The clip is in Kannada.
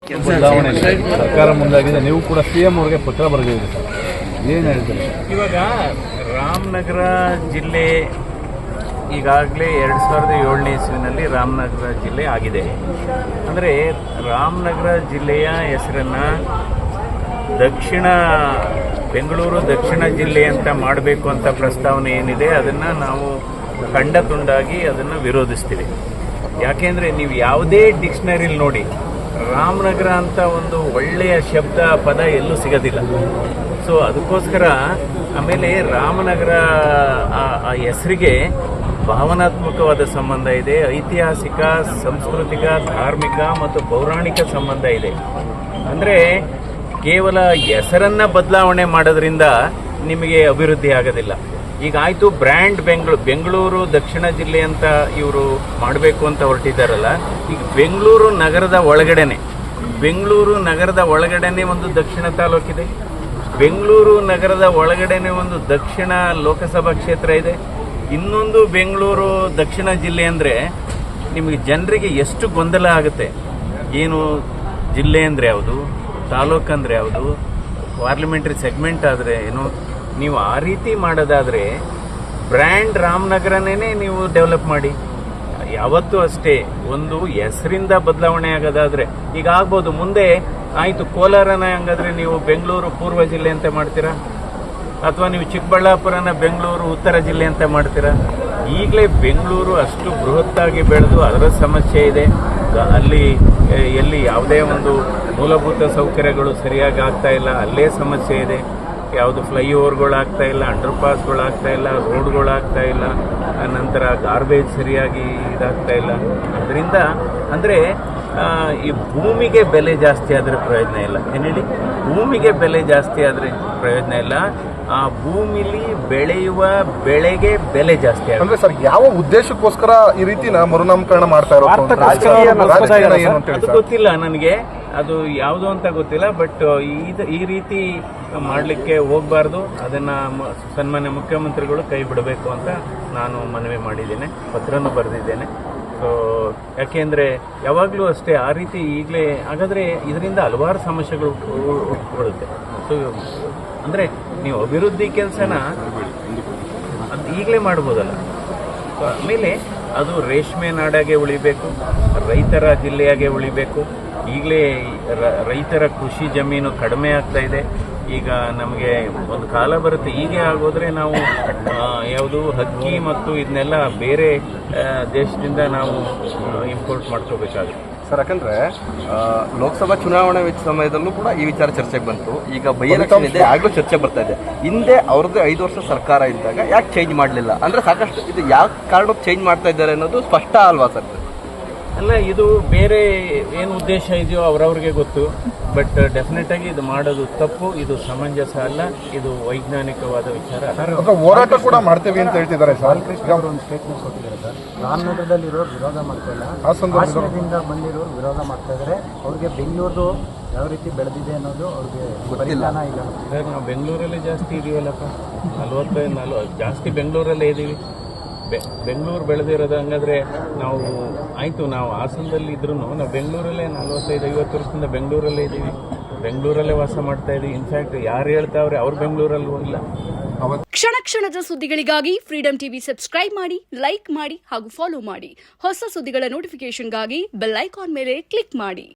ಬದಲಾವಣೆ ಸರ್ಕಾರ ಮುಂದಾಗಿದೆ. ನೀವು ಕೂಡ CM ಅವರಿಗೆ ಪತ್ರ ಬರೆದಿದ್ದೀರಿ ಸರ್, ಏನು ಹೇಳ್ತೀರಿ? ಇವಾಗ ರಾಮನಗರ ಜಿಲ್ಲೆ ಈಗಾಗಲೇ 2007ನೇ ಇಸ್ವಿನಲ್ಲಿ ರಾಮನಗರ ಜಿಲ್ಲೆ ಆಗಿದೆ. ಅಂದರೆ ರಾಮನಗರ ಜಿಲ್ಲೆಯ ಹೆಸರನ್ನು ಬೆಂಗಳೂರು ದಕ್ಷಿಣ ಜಿಲ್ಲೆ ಅಂತ ಮಾಡಬೇಕು ಅಂತ ಪ್ರಸ್ತಾವನೆ ಏನಿದೆ ಅದನ್ನು ನಾವು ಖಂಡ ತುಂಡಾಗಿ ಅದನ್ನು ವಿರೋಧಿಸ್ತೀವಿ. ಯಾಕೆಂದರೆ ನೀವು ಯಾವುದೇ ಡಿಕ್ಷನರಿಲಿ ನೋಡಿ ರಾಮನಗರ ಅಂತ ಒಂದು ಒಳ್ಳೆಯ ಶಬ್ದ ಪದ ಎಲ್ಲೂ ಸಿಗೋದಿಲ್ಲ. ಸೊ ಅದಕ್ಕೋಸ್ಕರ ಆಮೇಲೆ ರಾಮನಗರ ಆ ಹೆಸರಿಗೆ ಭಾವನಾತ್ಮಕವಾದ ಸಂಬಂಧ ಇದೆ, ಐತಿಹಾಸಿಕ, ಸಾಂಸ್ಕೃತಿಕ, ಧಾರ್ಮಿಕ ಮತ್ತು ಪೌರಾಣಿಕ ಸಂಬಂಧ ಇದೆ. ಅಂದರೆ ಕೇವಲ ಹೆಸರನ್ನು ಬದಲಾವಣೆ ಮಾಡೋದ್ರಿಂದ ನಿಮಗೆ ಅಭಿವೃದ್ಧಿ ಆಗೋದಿಲ್ಲ. ಈಗ ಆಯಿತು, ಬ್ರ್ಯಾಂಡ್ ಬೆಂಗಳೂರು ದಕ್ಷಿಣ ಜಿಲ್ಲೆ ಅಂತ ಇವರು ಮಾಡಬೇಕು ಅಂತ ಹೊರಟಿದ್ದಾರಲ್ಲ, ಈಗ ಬೆಂಗಳೂರು ನಗರದ ಒಳಗಡೆನೆ ಒಂದು ದಕ್ಷಿಣ ತಾಲೂಕಿದೆ, ಬೆಂಗಳೂರು ನಗರದ ಒಳಗಡೆನೆ ಒಂದು ದಕ್ಷಿಣ ಲೋಕಸಭಾ ಕ್ಷೇತ್ರ ಇದೆ, ಇನ್ನೊಂದು ಬೆಂಗಳೂರು ದಕ್ಷಿಣ ಜಿಲ್ಲೆ ಅಂದರೆ ನಿಮಗೆ ಜನರಿಗೆ ಎಷ್ಟು ಗೊಂದಲ ಆಗುತ್ತೆ. ಏನು ಜಿಲ್ಲೆ ಅಂದರೆ ಯಾವುದು, ತಾಲೂಕು ಅಂದರೆ ಯಾವುದು, ಪಾರ್ಲಿಮೆಂಟ್ರಿ ಸೆಗ್ಮೆಂಟ್ ಆದರೆ ಏನು? ನೀವು ಆ ರೀತಿ ಮಾಡೋದಾದರೆ ಬ್ರ್ಯಾಂಡ್ ರಾಮನಗರನೇ ನೀವು ಡೆವಲಪ್ ಮಾಡಿ. ಯಾವತ್ತೂ ಅಷ್ಟೇ, ಒಂದು ಹೆಸರಿಂದ ಬದಲಾವಣೆ ಆಗೋದಾದರೆ ಈಗ ಆಗ್ಬೋದು, ಮುಂದೆ ಆಯಿತು ಕೋಲಾರನ ಹಂಗಾದ್ರೆ ನೀವು ಬೆಂಗಳೂರು ಪೂರ್ವ ಜಿಲ್ಲೆ ಅಂತ ಮಾಡ್ತೀರಾ, ಅಥವಾ ನೀವು ಚಿಕ್ಕಬಳ್ಳಾಪುರನ ಬೆಂಗಳೂರು ಉತ್ತರ ಜಿಲ್ಲೆ ಅಂತ ಮಾಡ್ತೀರಾ? ಈಗಲೇ ಬೆಂಗಳೂರು ಅಷ್ಟು ಬೃಹತ್ತಾಗಿ ಬೆಳೆದು ಅದರ ಸಮಸ್ಯೆ ಇದೆ. ಅಲ್ಲಿ ಎಲ್ಲಿ ಯಾವುದೇ ಒಂದು ಮೂಲಭೂತ ಸೌಕರ್ಯಗಳು ಸರಿಯಾಗಿ ಆಗ್ತಾ ಇಲ್ಲ, ಅಲ್ಲೇ ಸಮಸ್ಯೆ ಇದೆ. ಯಾವುದು ಫ್ಲೈಓವರ್ಗಳಾಗ್ತಾ ಇಲ್ಲ, ಅಂಡರ್ ಪಾಸ್ಗಳಾಗ್ತಾ ಇಲ್ಲ, ರೋಡ್ಗಳಾಗ್ತಾ ಇಲ್ಲ, ನಂತರ ಗಾರ್ಬೇಜ್ ಸರಿಯಾಗಿ ಇದಾಗ್ತಾ ಇಲ್ಲ. ಅದರಿಂದ ಅಂದರೆ ಈ ಭೂಮಿಗೆ ಬೆಲೆ ಜಾಸ್ತಿ ಆದರೆ ಪ್ರಯೋಜನ ಇಲ್ಲ. ಏನು ಹೇಳಿ? ಭೂಮಿಗೆ ಬೆಲೆ ಜಾಸ್ತಿ ಆದರೆ ಪ್ರಯೋಜನ ಇಲ್ಲ. ಆ ಭೂಮಿಲಿ ಬೆಳೆಯುವ ಬೆಳೆಗೆ ಬೆಲೆ ಜಾಸ್ತಿ ಆಗುತ್ತೆ. ಅಂದ್ರೆ ಸರ್, ಯಾವ ಉದ್ದೇಶಕ್ಕೋಸ್ಕರ ಈ ರೀತಿನ ಮರುನಾಮಕರಣ ಮಾಡ್ತಾ ಇರೋದು ಅದು ಗೊತ್ತಿಲ್ಲ ನನಗೆ, ಅದು ಯಾವುದು ಅಂತ ಗೊತ್ತಿಲ್ಲ. ಬಟ್ ಈ ರೀತಿ ಮಾಡಲಿಕ್ಕೆ ಹೋಗಬಾರ್ದು. ಅದನ್ನು ಸನ್ಮಾನ್ಯ ಮುಖ್ಯಮಂತ್ರಿಗಳು ಕೈ ಬಿಡಬೇಕು ಅಂತ ನಾನು ಮನವಿ ಮಾಡಿದ್ದೇನೆ, ಪತ್ರನೂ ಬರೆದಿದ್ದೇನೆ. ಸೊ ಯಾಕೆಂದರೆ ಯಾವಾಗಲೂ ಅಷ್ಟೇ ಆ ರೀತಿ ಈಗಲೇ ಹಾಗಾದರೆ ಇದರಿಂದ ಹಲವಾರು ಸಮಸ್ಯೆಗಳು ಉಟ್ಕೊಳ್ಳುತ್ತೆ. ಸೊ ಅಂದರೆ ನೀವು ಅಭಿವೃದ್ಧಿ ಕೆಲಸನ ಅದು ಈಗಲೇ ಮಾಡ್ಬೋದಲ್ಲ. ಆಮೇಲೆ ಅದು ರೇಷ್ಮೆ ನಾಡಾಗೆ ಉಳಿಬೇಕು, ರೈತರ ಜಿಲ್ಲೆಯಾಗೆ ಉಳಿಬೇಕು. ಈಗಲೇ ರೈತರ ಕೃಷಿ ಜಮೀನು ಕಡಿಮೆ ಆಗ್ತಾ ಇದೆ. ಈಗ ನಮಗೆ ಒಂದು ಕಾಲ ಬರುತ್ತೆ, ಹೀಗೆ ಆಗೋದ್ರೆ ನಾವು ಯಾವುದು ಹಕ್ಕಿ ಮತ್ತು ಇದನ್ನೆಲ್ಲ ಬೇರೆ ದೇಶದಿಂದ ನಾವು ಇಂಪೋರ್ಟ್ ಮಾಡ್ಕೋಬೇಕಾಗುತ್ತೆ. ಸರ್, ಯಾಕಂದ್ರೆ ಲೋಕಸಭಾ ಚುನಾವಣೆ ಸಮಯದಲ್ಲೂ ಕೂಡ ಈ ವಿಚಾರ ಚರ್ಚೆಗೆ ಬಂತು. ಈಗ ಬೈ ಎಲೆಕ್ಷನ್ ಇದೆ, ಆಗಲೂ ಚರ್ಚೆ ಬರ್ತಾ ಇದೆ. ಹಿಂದೆ ಅವ್ರದ್ದು 5 ವರ್ಷ ಸರ್ಕಾರ ಇದ್ದಾಗ ಯಾಕೆ ಚೇಂಜ್ ಮಾಡಲಿಲ್ಲ ಅಂದರೆ ಸಾಕಷ್ಟು ಇದು ಯಾವ ಕಾರಣಕ್ಕೆ ಚೇಂಜ್ ಮಾಡ್ತಾ ಇದ್ದಾರೆ ಅನ್ನೋದು ಸ್ಪಷ್ಟ ಅಲ್ವಾ ಸರ್? ಅಲ್ಲ, ಇದು ಬೇರೆ ಏನು ಉದ್ದೇಶ ಇದೆಯೋ ಅವ್ರವ್ರಿಗೆ ಗೊತ್ತು. ಬಟ್ ಡೆಫಿನೆಟ್ ಆಗಿ ಇದು ಮಾಡೋದು ತಪ್ಪು, ಇದು ಸಮಂಜಸ ಅಲ್ಲ, ಇದು ವೈಜ್ಞಾನಿಕವಾದ ವಿಚಾರ. ಹೋರಾಟ ಕೂಡ ಮಾಡ್ತೇವೆ ಅಂತ ಹೇಳ್ತಿದ್ದಾರೆ ಸರ್. ಒಂದು ಸ್ಟೇಟ್ಮೆಂಟ್ ಕೊಟ್ಟಿದ್ದಾರೆ ಸರ್, ರಾಮನಗರದಲ್ಲಿರೋರು ವಿರೋಧ ಮಾಡ್ತಾ ಇಲ್ಲ, ಹಾಸನದಿಂದ ಬಂದಿರೋರು ವಿರೋಧ ಮಾಡ್ತಾ ಇದ್ದಾರೆ. ಅವ್ರಿಗೆ ಬೆಂಗಳೂರು ಯಾವ ರೀತಿ ಬೆಳೆದಿದೆ ಅನ್ನೋದು ಅವ್ರಿಗೆ ಪರಿಜ್ಞಾನ ಇಲ್ಲ. ಸರ್, ನಾವು ಬೆಂಗಳೂರಲ್ಲೇ ಜಾಸ್ತಿ ಇದೀವಲ್ಲಪ್ಪ, 40 ಜಾಸ್ತಿ ಬೆಂಗಳೂರಲ್ಲೇ ಇದ್ದೀವಿ. ಬೆಂಗಳೂರು ಬೆಳೆದಿರೋದು ಹಂಗಾದ್ರೆ ನಾವು ಆಯಿತು, ನಾವು ಹಾಸನದಲ್ಲಿ ಇದ್ರೂ ನಾವು ಬೆಂಗಳೂರಲ್ಲೇ 45-50 ವರ್ಷದಿಂದ ಬೆಂಗಳೂರಲ್ಲೇ ಇದ್ದೀವಿ, ಬೆಂಗಳೂರಲ್ಲೇ ವಾಸ ಮಾಡ್ತಾ ಇದ್ದೀವಿ. ಇನ್ಫ್ಯಾಕ್ಟ್ ಯಾರು ಹೇಳ್ತಾವ್ರೆ ಅವ್ರು ಬೆಂಗಳೂರಲ್ಲಿ ಇಲ್ಲ. ಕ್ಷಣ ಕ್ಷಣದ ಸುದ್ದಿಗಳಿಗಾಗಿ ಫ್ರೀಡಂ ಟಿವಿ ಸಬ್ಸ್ಕ್ರೈಬ್ ಮಾಡಿ, ಲೈಕ್ ಮಾಡಿ ಹಾಗೂ ಫಾಲೋ ಮಾಡಿ. ಹೊಸ ಸುದ್ದಿಗಳ ನೋಟಿಫಿಕೇಶನ್ಗಾಗಿ ಬೆಲ್ ಐಕಾನ್ ಮೇಲೆ ಕ್ಲಿಕ್ ಮಾಡಿ.